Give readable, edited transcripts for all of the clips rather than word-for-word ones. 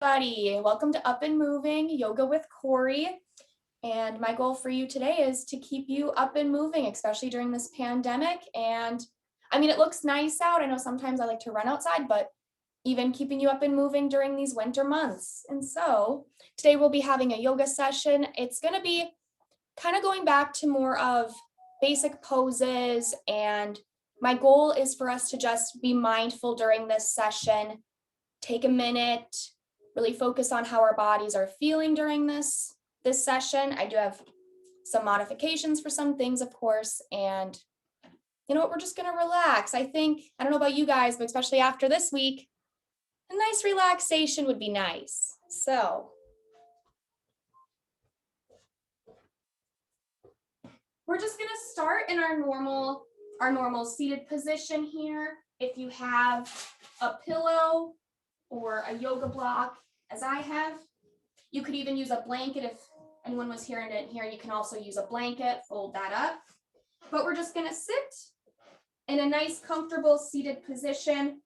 Everybody, welcome to Up and Moving Yoga with Corey. And my goal for you today is to keep you up and moving, especially during this pandemic. And I mean, it looks nice out. I know sometimes I like to run outside, but even keeping you up and moving during these winter months. And so today we'll be having a yoga session. It's going to be kind of going back to more of basic poses. And my goal is for us to just be mindful during this session, take a minute, really focus on how our bodies are feeling during this session. I do have some modifications for some things, of course, and you know what, we're just going to relax. I don't know about you guys, but especially after this week, a nice relaxation would be nice. So we're just going to start in our normal seated position here. If you have a pillow or a yoga block, as I have, you could even use a blanket. If anyone was here and didn't hear, you can also use a blanket, fold that up. But we're just going to sit in a nice, comfortable seated position.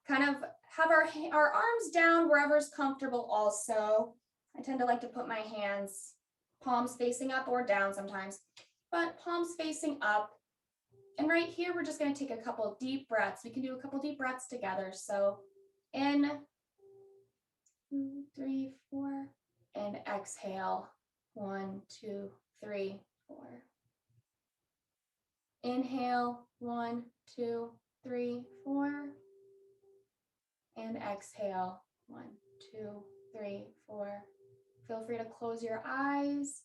Kind of have our arms down wherever's comfortable also. I tend to like to put my hands, palms facing up or down sometimes, but palms facing up. And right here, we're just going to take a couple deep breaths. We can do a couple deep breaths together. So in 2, 3, 4, and exhale. 1, 2, 3, 4. Inhale. 1, 2, 3, 4. And exhale. 1, 2, 3, 4. Feel free to close your eyes,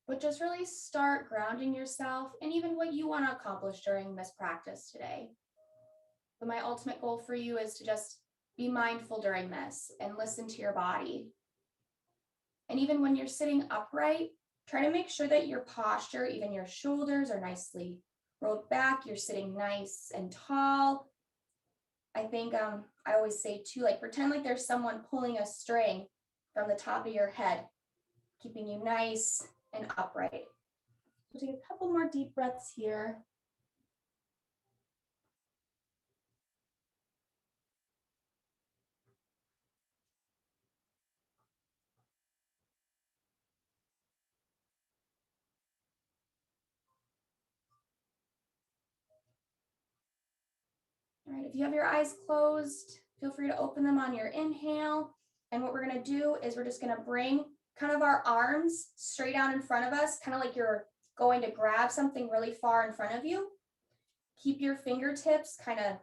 but just really start grounding yourself and even what you want to accomplish during this practice today. But my ultimate goal for you is to just be mindful during this and listen to your body. And even when you're sitting upright, try to make sure that your posture, even your shoulders, are nicely rolled back. You're sitting nice and tall. I think I always say too, like pretend like there's someone pulling a string from the top of your head, keeping you nice and upright. We'll take a couple more deep breaths here. All right, if you have your eyes closed, feel free to open them on your inhale. And what we're going to do is we're just going to bring kind of our arms straight out in front of us, kind of like you're going to grab something really far in front of you. Keep your fingertips kind of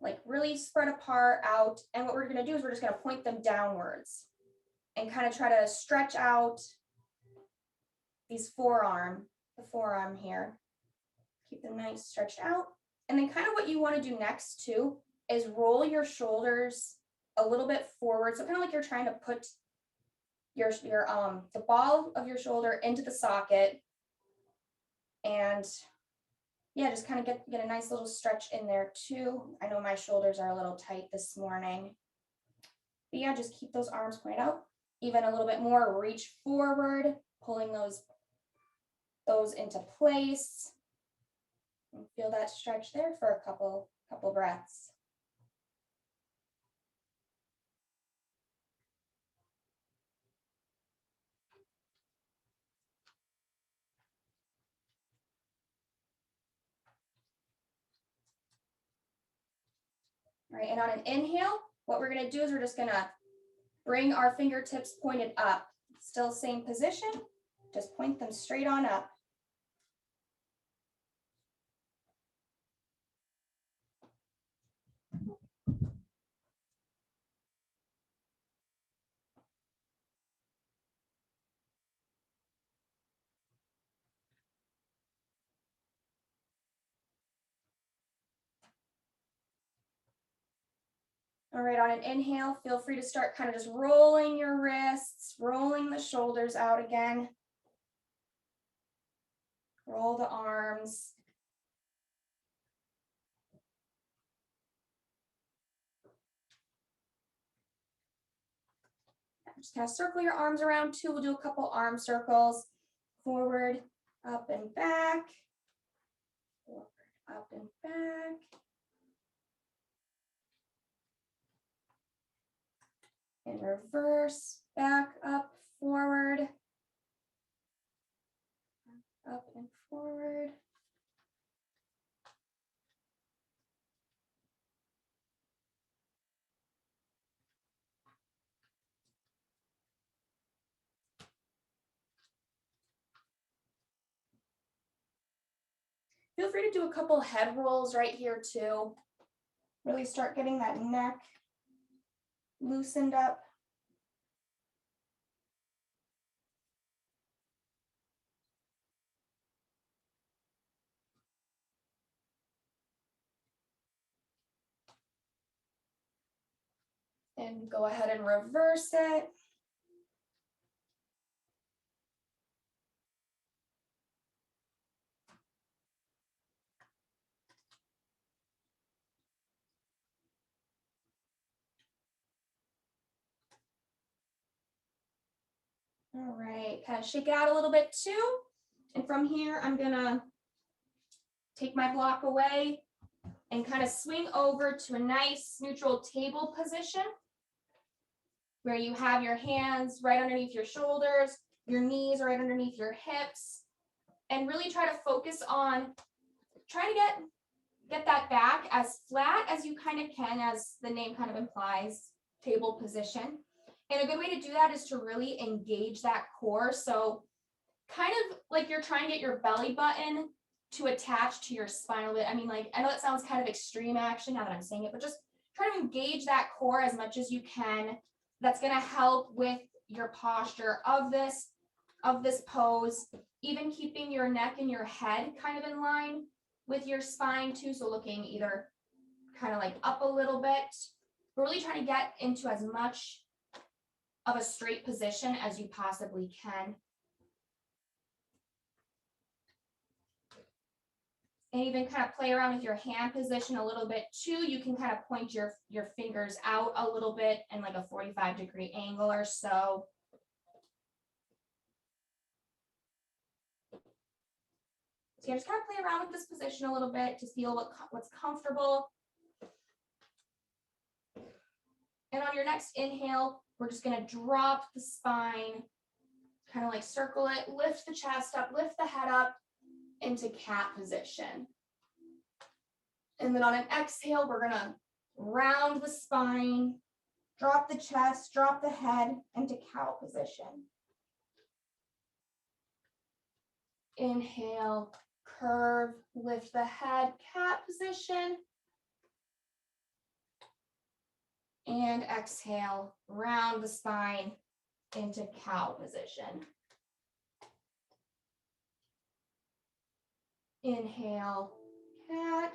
like really spread apart out. And what we're going to do is we're just going to point them downwards and kind of try to stretch out the forearm here. Keep them nice stretched out. And then kind of what you want to do next too is roll your shoulders a little bit forward. So kind of like you're trying to put the ball of your shoulder into the socket. And yeah, just kind of get a nice little stretch in there too. I know my shoulders are a little tight this morning. But yeah, just keep those arms pointed out. Even a little bit more, reach forward, pulling those into place. And feel that stretch there for a couple breaths. All right, and on an inhale, what we're going to do is we're just going to bring our fingertips pointed up. Still same position, just point them straight on up. All right, on an inhale, feel free to start kind of just rolling your wrists, rolling the shoulders out again. Roll the arms. Just kind of circle your arms around too. We'll do a couple arm circles. Forward, up and back. Forward, up and back. and reverse, back, up, forward, up and forward. Feel free to do a couple head rolls right here too. Really start getting that neck loosened up. And go ahead and reverse it. All right, kind of shake it out a little bit too. And from here, I'm gonna take my block away and kind of swing over to a nice neutral table position where you have your hands right underneath your shoulders, your knees right underneath your hips, and really try to focus on trying to get that back as flat as you kind of can, as the name kind of implies, table position. And a good way to do that is to really engage that core. So kind of like you're trying to get your belly button to attach to your spine a bit. I mean, like, I know that sounds kind of extreme action now that I'm saying it, but just try to engage that core as much as you can. That's going to help with your posture of this pose, even keeping your neck and your head kind of in line with your spine too. So looking either kind of like up a little bit, but really trying to get into as much of a straight position as you possibly can. And even kind of play around with your hand position a little bit too. You can kind of point your fingers out a little bit in like a 45-degree angle or so. So you just kind of play around with this position a little bit to feel what's comfortable. And on your next inhale, we're just going to drop the spine, kind of like circle it, lift the chest up, lift the head up into cat position. And then on an exhale, we're going to round the spine, drop the chest, drop the head into cow position. Inhale, curve, lift the head, cat position. And exhale, round the spine into cow position. Inhale, cat.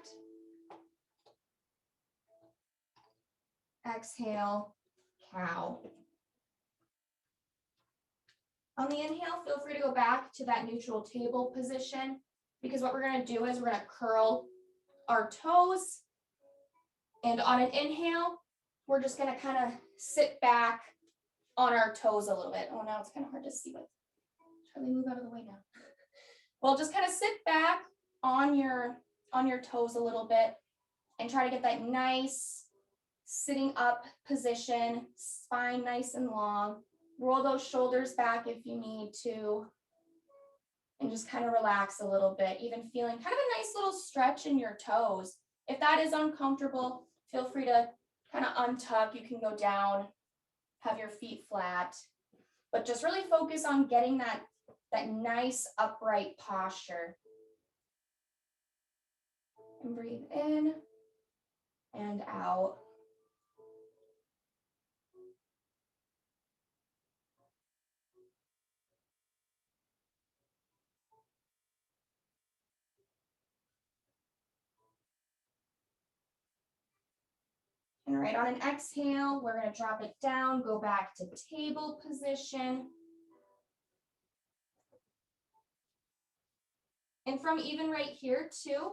Exhale, cow. On the inhale, feel free to go back to that neutral table position, because what we're going to do is we're going to curl our toes. And on an inhale, we're just going to kind of sit back on our toes a little bit. Oh, now it's kind of hard to see, but Charlie, move out of the way now. Well, just kind of sit back on your toes a little bit and try to get that nice sitting up position, spine nice and long. Roll those shoulders back if you need to, and just kind of relax a little bit, even feeling kind of a nice little stretch in your toes. If that is uncomfortable, feel free to kind of untuck. You can go down, have your feet flat, but just really focus on getting that nice upright posture. And breathe in and out. And right on an exhale, we're going to drop it down, go back to table position. And from even right here too,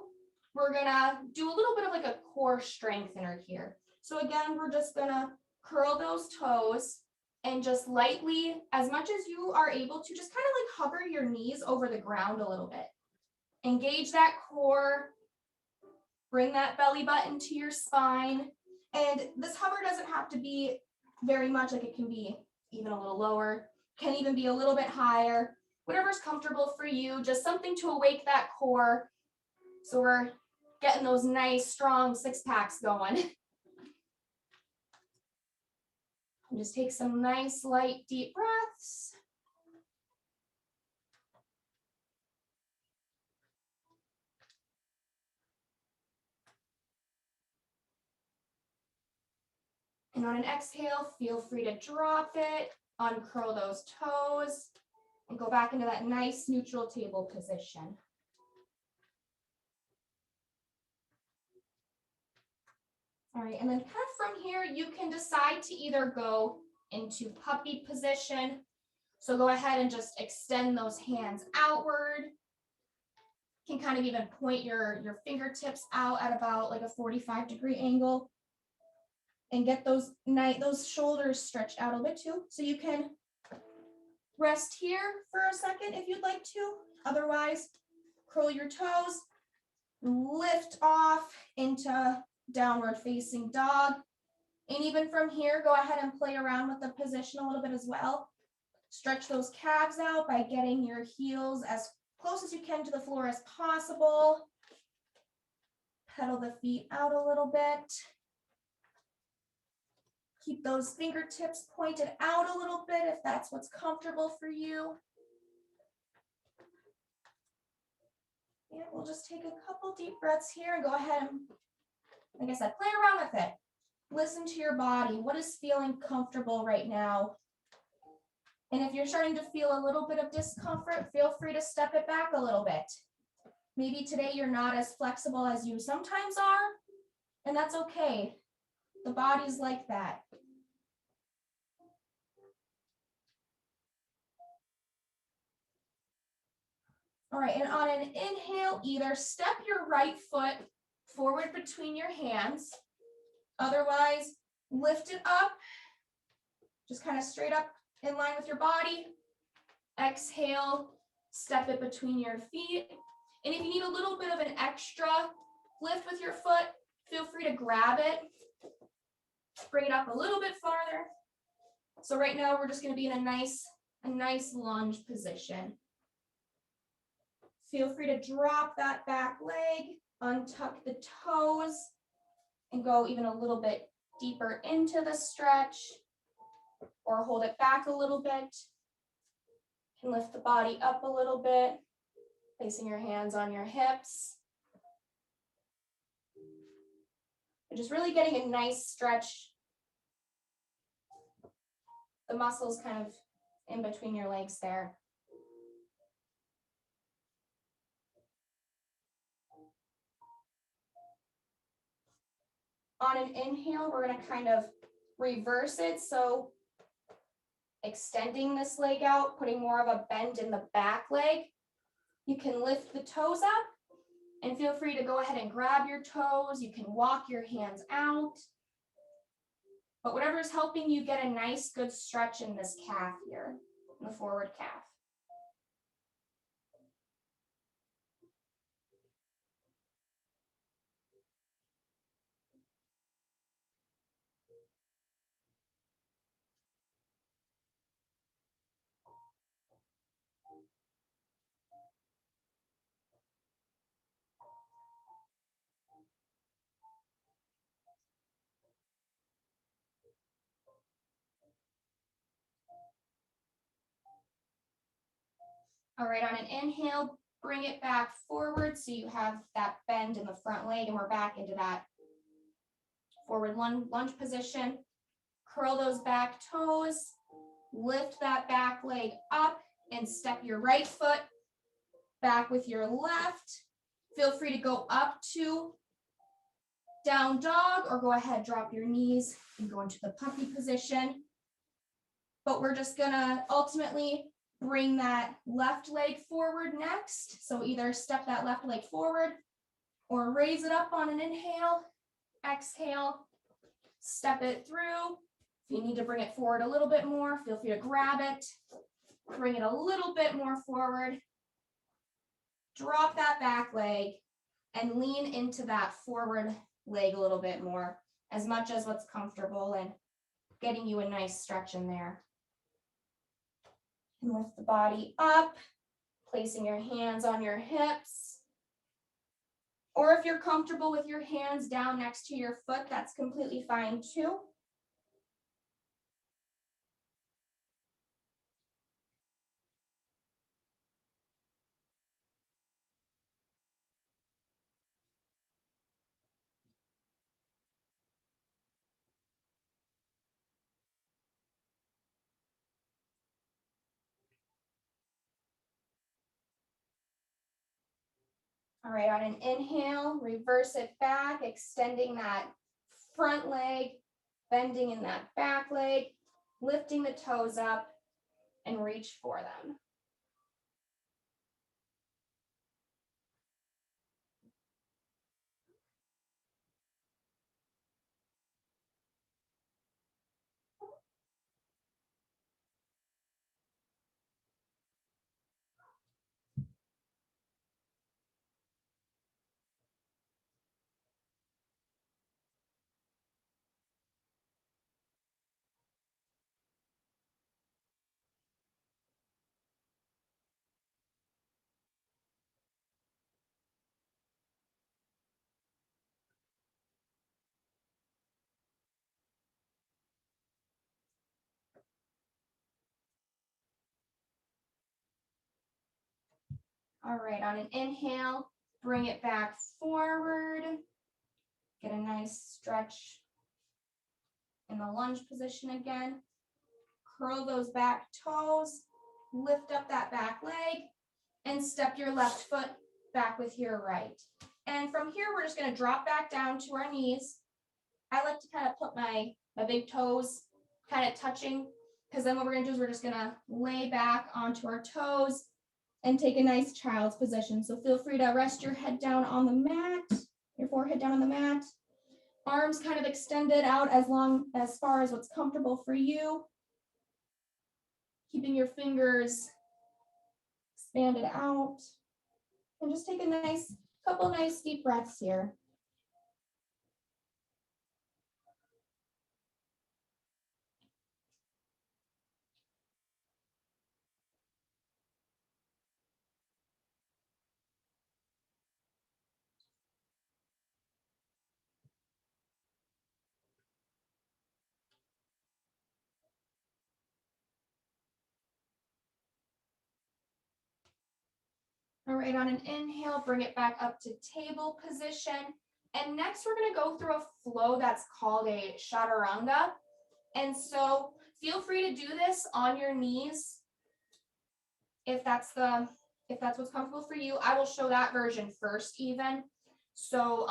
we're going to do a little bit of like a core strengthener here. So again, we're just going to curl those toes and just lightly, as much as you are able to, just kind of like hover your knees over the ground a little bit. Engage that core, bring that belly button to your spine. And this hover doesn't have to be very much, like it can be even a little lower, can even be a little bit higher, whatever's comfortable for you, just something to awake that core. So we're getting those nice, strong six packs going. And just take some nice, light, deep breaths. And on an exhale, feel free to drop it, uncurl those toes, and go back into that nice neutral table position. All right, and then kind of from here, you can decide to either go into puppy position. So go ahead and just extend those hands outward. You can kind of even point your fingertips out at about like a 45-degree angle and get those shoulders stretched out a bit too. So you can rest here for a second if you'd like to. Otherwise, curl your toes, lift off into downward facing dog. And even from here, go ahead and play around with the position a little bit as well. Stretch those calves out by getting your heels as close as you can to the floor as possible. Pedal the feet out a little bit. Keep those fingertips pointed out a little bit if that's what's comfortable for you. And we'll just take a couple deep breaths here and go ahead and, like I said, play around with it. Listen to your body. What is feeling comfortable right now? And if you're starting to feel a little bit of discomfort, feel free to step it back a little bit. Maybe today you're not as flexible as you sometimes are, and that's okay. The body's like that. All right, and on an inhale, either step your right foot forward between your hands. Otherwise, lift it up, just kind of straight up in line with your body. Exhale, step it between your feet. And if you need a little bit of an extra lift with your foot, feel free to grab it. Bring it up a little bit farther. So right now we're just going to be in a nice lunge position. Feel free to drop that back leg, untuck the toes, and go even a little bit deeper into the stretch, or hold it back a little bit. You can lift the body up a little bit, placing your hands on your hips. And just really getting a nice stretch. The muscles kind of in between your legs there. On an inhale, we're going to kind of reverse it. So extending this leg out, putting more of a bend in the back leg. You can lift the toes up and feel free to go ahead and grab your toes. You can walk your hands out. But whatever's helping you get a nice, good stretch in this calf here, in the forward calf. All right, on an inhale, bring it back forward so you have that bend in the front leg, and we're back into that forward lunge position. Curl those back toes, lift that back leg up, and step your right foot back with your left. Feel free to go up to down dog, or go ahead, drop your knees and go into the puppy position. But we're just gonna ultimately bring that left leg forward next. So either step that left leg forward or raise it up on an inhale, exhale, step it through. If you need to bring it forward a little bit more, feel free to grab it, bring it a little bit more forward, drop that back leg, and lean into that forward leg a little bit more, as much as what's comfortable. And getting you a nice stretch in there. And lift the body up, placing your hands on your hips. Or if you're comfortable with your hands down next to your foot, that's completely fine too. All right, on an inhale, reverse it back, extending that front leg, bending in that back leg, lifting the toes up, and reach for them. All right, on an inhale, bring it back forward. Get a nice stretch in the lunge position again. Curl those back toes, lift up that back leg, and step your left foot back with your right. And from here, we're just gonna drop back down to our knees. I like to kind of put my big toes kind of touching, because then what we're gonna do is we're just gonna lay back onto our toes and take a nice child's position. So feel free to rest your head down on the mat, your forehead down on the mat. Arms kind of extended out as far as what's comfortable for you. Keeping your fingers expanded out. And just take a couple nice deep breaths here. All right, on an inhale, bring it back up to table position. And next we're gonna go through a flow that's called a chaturanga. And so feel free to do this on your knees if that's what's comfortable for you. I will show that version first even. So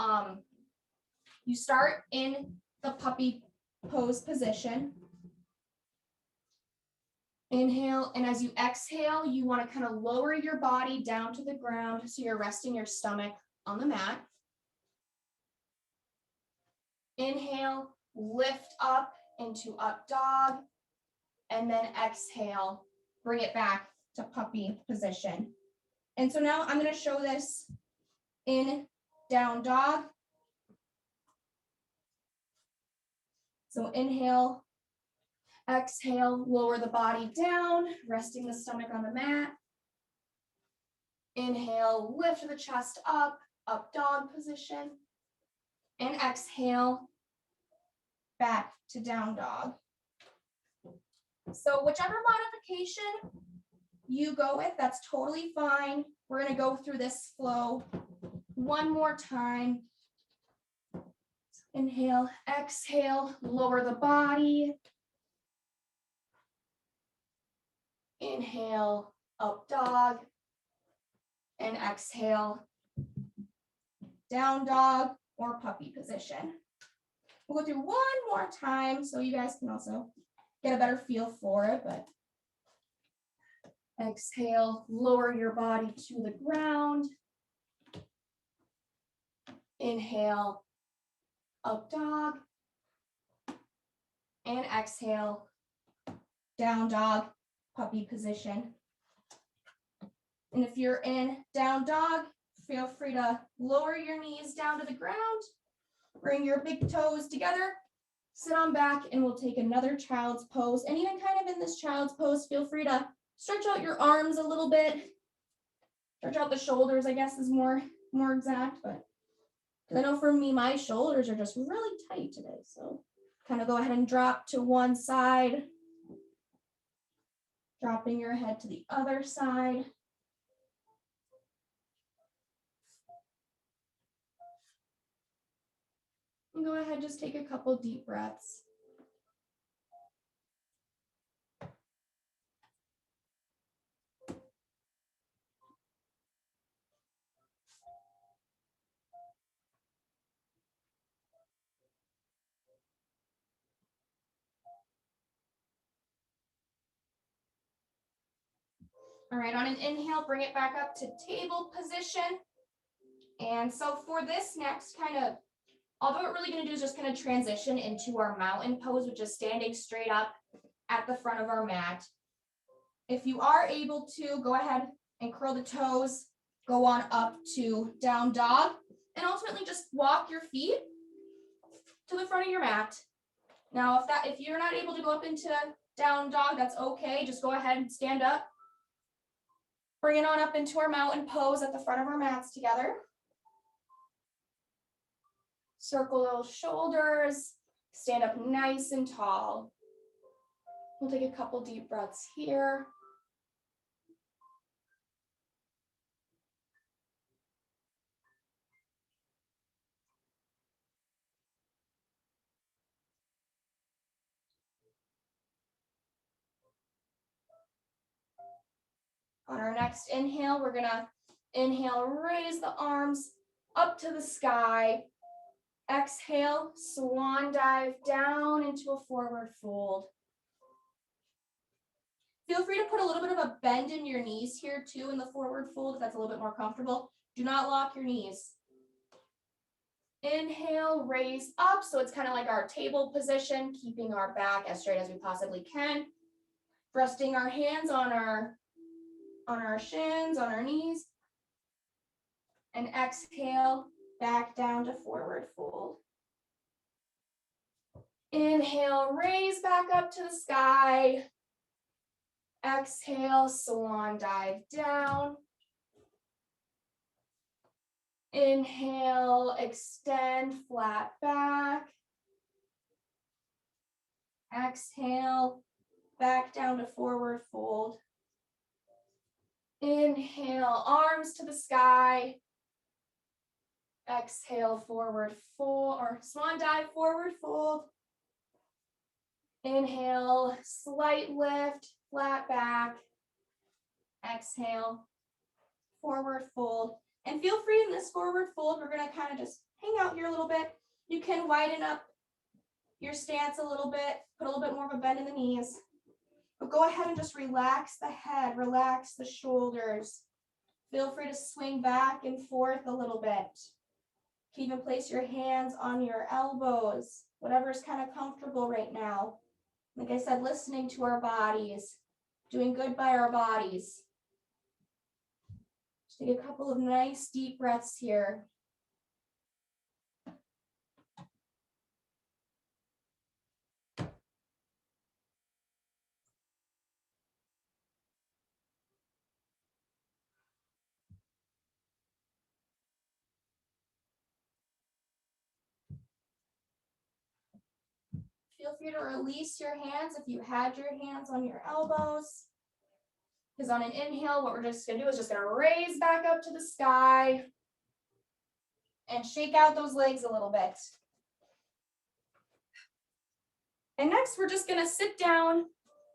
you start in the puppy pose position. Inhale, and as you exhale, you want to kind of lower your body down to the ground so you're resting your stomach on the mat. Inhale, lift up into up dog, and then exhale, bring it back to puppy position. And so now I'm going to show this in down dog. So inhale, exhale, lower the body down, resting the stomach on the mat. Inhale, lift the chest up dog position. And exhale, back to down dog. So whichever modification you go with, that's totally fine. We're going to go through this flow one more time. Inhale, exhale, lower the body. Inhale, up dog. And exhale, down dog or puppy position. We'll go through one more time so you guys can also get a better feel for it. But exhale, lower your body to the ground. Inhale, up dog. And exhale, down dog, puppy position. And if you're in down dog, feel free to lower your knees down to the ground. Bring your big toes together Sit on back and we'll take another child's pose. And even kind of in this child's pose, feel free to stretch out your arms a little bit. Stretch out the shoulders, I guess is more exact, but because I know for me, my shoulders are just really tight today. So kind of go ahead and drop to one side, dropping your head to the other side. And go ahead, just take a couple deep breaths. All right, on an inhale, bring it back up to table position. And so for this next all we're really gonna do is just kind of transition into our mountain pose, which is standing straight up at the front of our mat. If you are able to, go ahead and curl the toes, go on up to down dog, and ultimately just walk your feet to the front of your mat. Now, if you're not able to go up into down dog, that's okay. Just go ahead and stand up. Bring it on up into our mountain pose at the front of our mats together. Circle those shoulders, stand up nice and tall. We'll take a couple deep breaths here. On our next inhale, we're gonna inhale, raise the arms up to the sky. Exhale, swan dive down into a forward fold. Feel free to put a little bit of a bend in your knees here too in the forward fold if that's a little bit more comfortable. Do not lock your knees. Inhale, raise up. So it's kind of like our table position, keeping our back as straight as we possibly can. Resting our hands on our shins, on our knees. And exhale, back down to forward fold. Inhale, raise back up to the sky. Exhale, swan dive down. Inhale, extend, flat back. Exhale, back down to forward fold. Inhale, arms to the sky. Exhale, forward fold, or swan dive, forward fold. Inhale, slight lift, flat back. Exhale, forward fold. And feel free in this forward fold, we're gonna kind of just hang out here a little bit. You can widen up your stance a little bit, put a little bit more of a bend in the knees. But go ahead and just relax the head, relax the shoulders. Feel free to swing back and forth a little bit. You can even place your hands on your elbows, whatever's kind of comfortable right now. Like I said, listening to our bodies, doing good by our bodies. Just take a couple of nice deep breaths here. Feel free to release your hands if you had your hands on your elbows. Because on an inhale, what we're just gonna do is just gonna raise back up to the sky and shake out those legs a little bit. And next, we're just gonna sit down.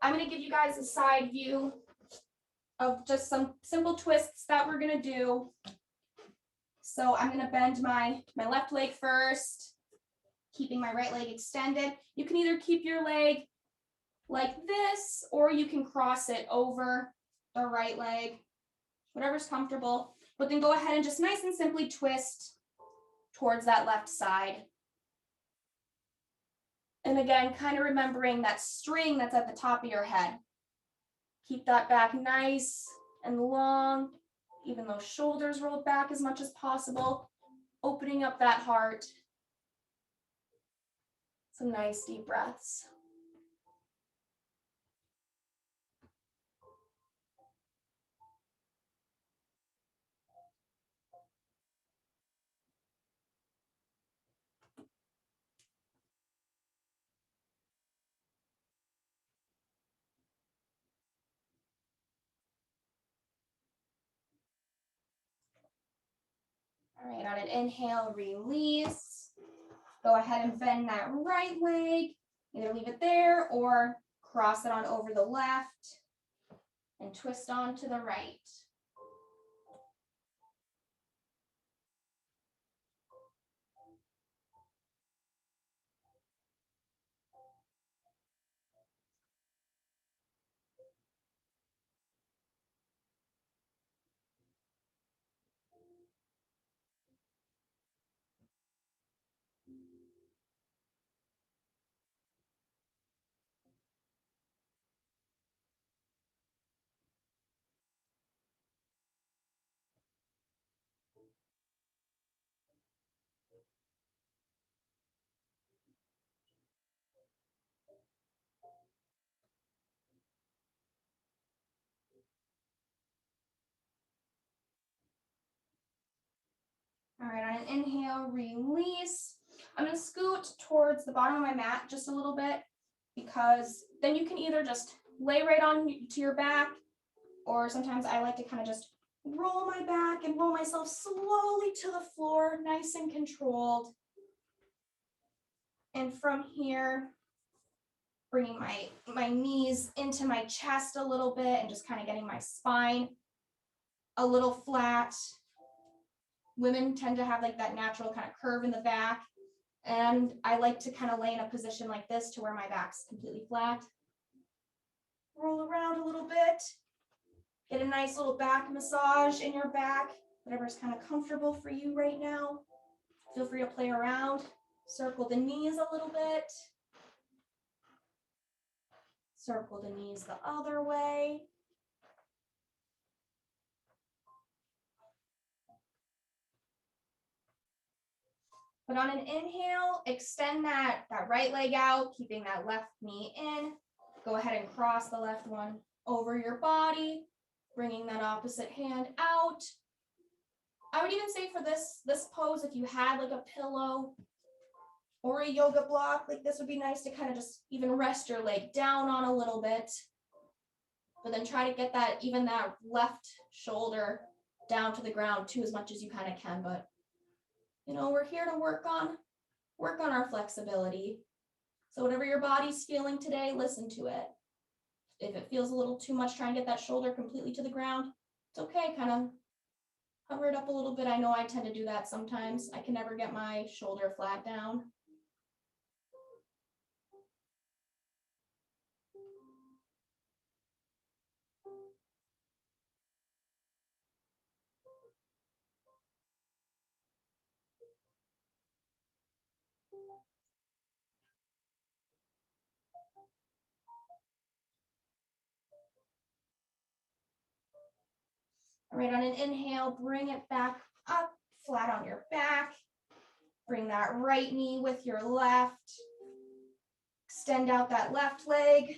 I'm gonna give you guys a side view of just some simple twists that we're gonna do. So I'm gonna bend my left leg first, keeping my right leg extended. You can either keep your leg like this, or you can cross it over the right leg, whatever's comfortable. But then go ahead and just nice and simply twist towards that left side. And again, kind of remembering that string that's at the top of your head. Keep that back nice and long, even those shoulders rolled back as much as possible, opening up that heart. Some nice deep breaths. All right, on an inhale, release. Go ahead and bend that right leg. Either leave it there or cross it on over the left and twist on to the right. All right, on an inhale, release. I'm going to scoot towards the bottom of my mat just a little bit, because then you can either just lay right on to your back, or sometimes I like to kind of just roll my back and roll myself slowly to the floor, nice and controlled. And from here, bringing my knees into my chest a little bit and just kind of getting my spine a little flat. Women tend to have like that natural kind of curve in the back. And I like to kind of lay in a position like this to where my back's completely flat. Roll around a little bit. Get a nice little back massage in your back, whatever's kind of comfortable for you right now. Feel free to play around. Circle the knees a little bit. Circle the knees the other way. But on an inhale, extend that right leg out, keeping that left knee in. Go ahead and cross the left one over your body, bringing that opposite hand out. I would even say for this pose, if you had like a pillow or a yoga block, like this would be nice to kind of just even rest your leg down on a little bit. But then try to get that left shoulder down to the ground too, as much as you kind of can. But you know, we're here to work on our flexibility. So whatever your body's feeling today, listen to it. If it feels a little too much, try and get that shoulder completely to the ground. It's okay, kind of hover it up a little bit. I know I tend to do that sometimes. I can never get my shoulder flat down. All right, on an inhale, bring it back up, flat on your back. Bring that right knee with your left. Extend out that left leg.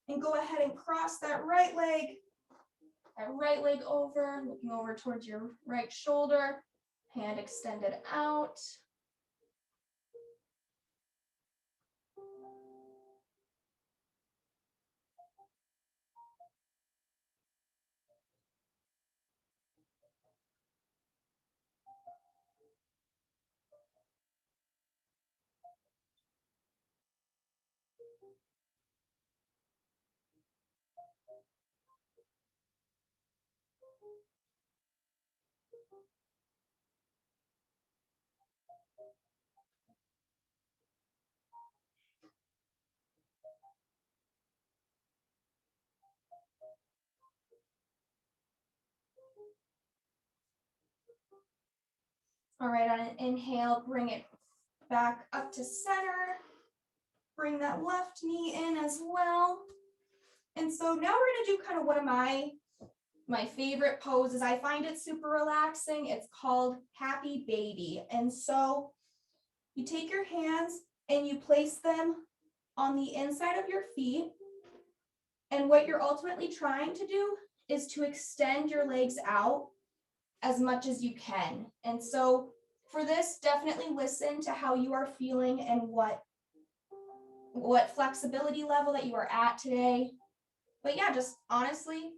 And go ahead and cross that right leg over, looking over towards your right shoulder. Hand extended out. All right, on an inhale, bring it back up to center. Bring that left knee in as well. And so now we're gonna do kind of one of my favorite poses. I find it super relaxing. It's called Happy Baby. And so you take your hands and you place them on the inside of your feet. And what you're ultimately trying to do is to extend your legs out as much as you can. And so for this, definitely listen to how you are feeling and what flexibility level that you are at today. But yeah, just honestly,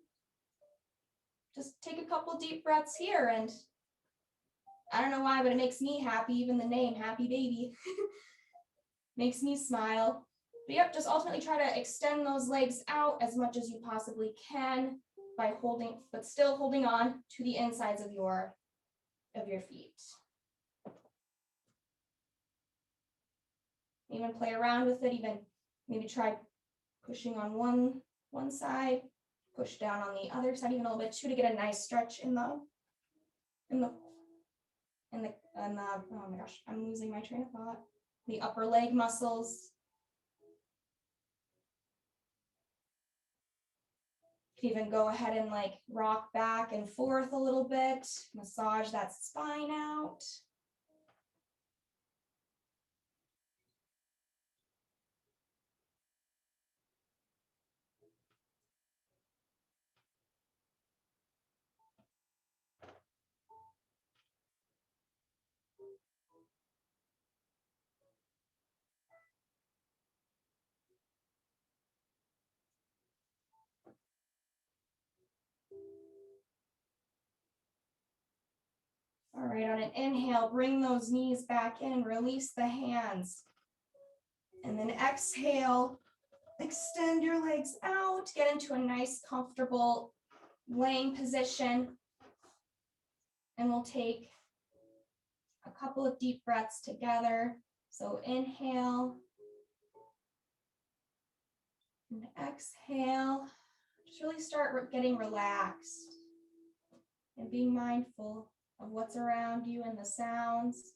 just take a couple deep breaths here. And I don't know why, but it makes me happy. Even the name, Happy Baby, makes me smile. But yep, just ultimately try to extend those legs out as much as you possibly can by holding, but still holding on to the insides of your feet. Even play around with it, even maybe try pushing on one side, push down on the other side even a little bit too, to get a nice stretch in the oh my gosh, I'm losing my train of thought. The upper leg muscles. You can even go ahead and like rock back and forth a little bit, massage that spine out. All right, on an inhale, bring those knees back in, release the hands. And then exhale, extend your legs out, get into a nice, comfortable laying position. And we'll take a couple of deep breaths together. So inhale and exhale. Just really start getting relaxed and being mindful of what's around you and the sounds.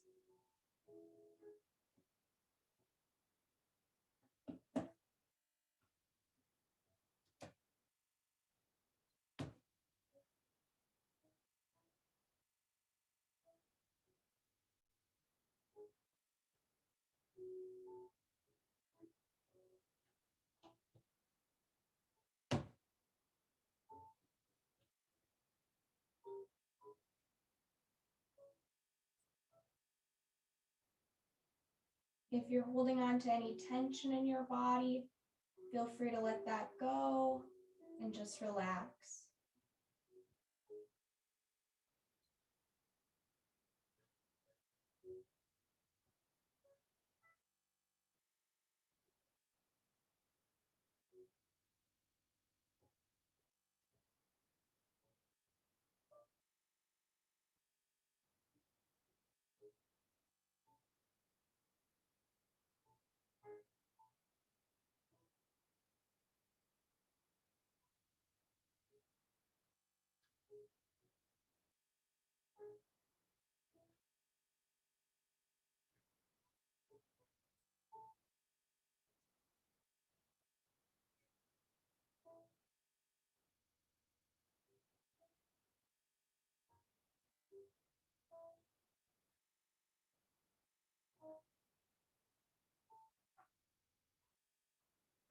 If you're holding on to any tension in your body, feel free to let that go and just relax.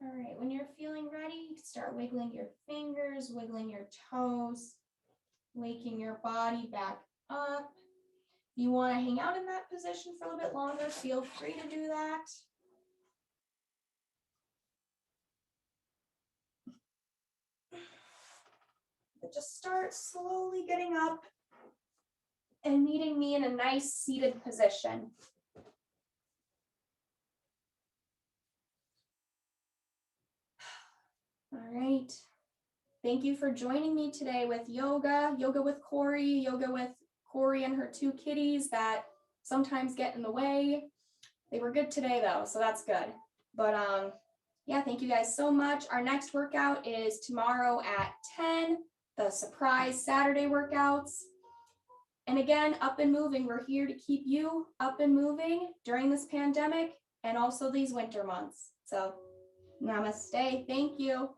All right, when you're feeling ready, you can start wiggling your fingers, wiggling your toes, waking your body back up. If you want to hang out in that position for a little bit longer, feel free to do that. But just start slowly getting up and meeting me in a nice seated position. All right. Thank you for joining me today with yoga with Corey and her two kitties that sometimes get in the way. They were good today though, so that's good. But yeah, thank you guys so much. Our next workout is tomorrow at 10, the surprise Saturday workouts. And again, up and moving. We're here to keep you up and moving during this pandemic and also these winter months. So namaste. Thank you.